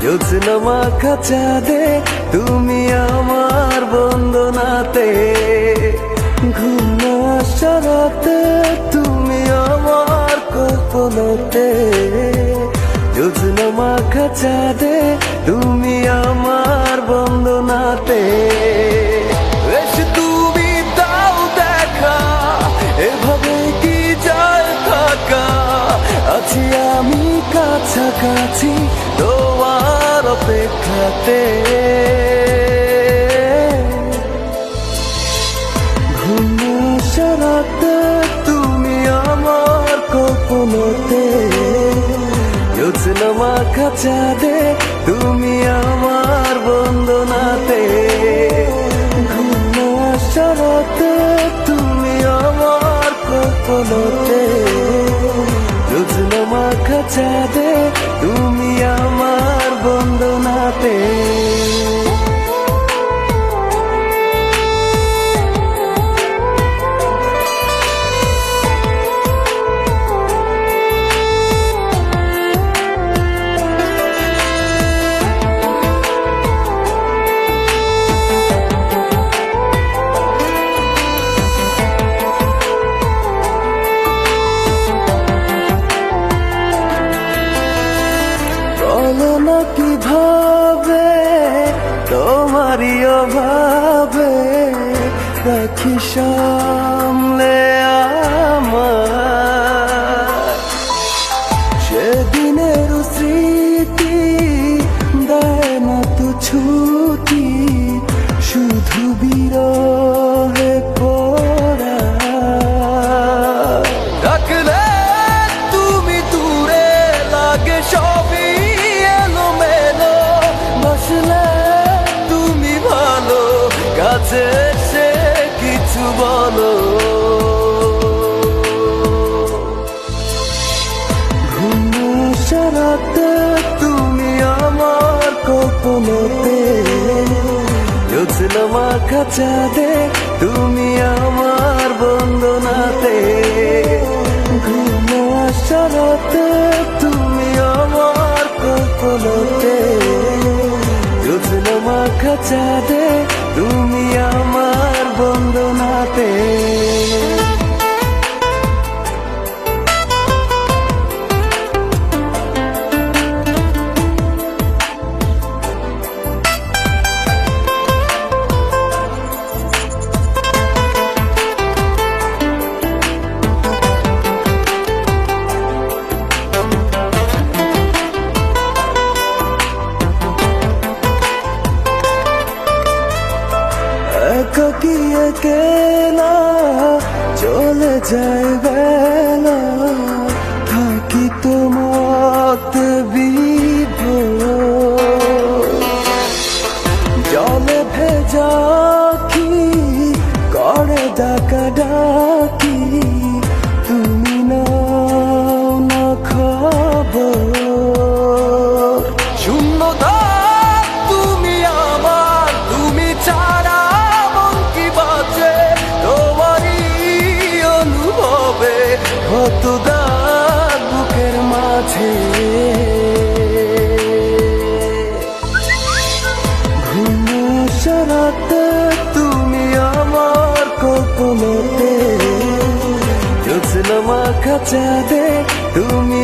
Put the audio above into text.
জোছনা মাখা চাঁদে তুমি আমার বন্দনাতে, ঘুম না আসা রাতে তুমি আমার কল্পনাতে। জোছনা মাখা চাঁদে তুমি আমার বন্দনাতে, এসে তুমি দাও দেখা, এভাবে কি যায় থাকা। আছি আমি কাছাকাছি তোমার অপেক্ষাতে, ঘুম আসা রাতে তুমি আমার কল্পনাতে। জোছনা মাখা চাঁদে তুমি আমার বন্দনাতে, ঘুম আসা রাতে তুমি আমার কল্পনাতে। জোছনা মাখা চাঁদে তুমি আমার বন্দনাতে। বলো কিভাবে তোমারই অভাবে রাখি সামলে আমার সেদিনের স্মৃতি, দেয় না তো ছুটি শুধু বিরহে পড়া। ডাকলে তুমি দূরে লাগে সবই এলোমেলো, বসলে তুমি ভালো কাছে এসে কিছু বলো। ঘুম আসা রাতে তুমি আমার কল্পনাতে, জোছনা মাখা চাঁদে তুমি আমার বন্দনাতে। ঘুম আসা রাতে তুমি আমার কল্পনাতে, জোছনা মাখা চাঁদে তুমি আমার বন্দনাতে। একাকী একেলা চলে যায় বেলা, থাকি তোমাতে বিভোর। জলে ভেজা কি করে ডাকা ডাকি, তুমি নাও না খবর। শূন্যতা তুমি আমার, তুমি ছাড়া কত দাগ বুকের মাঝে। ঘুম আসা রাতে তুমি আমার কল্পনাতে, জোছনা মাখা চাঁদে তুমি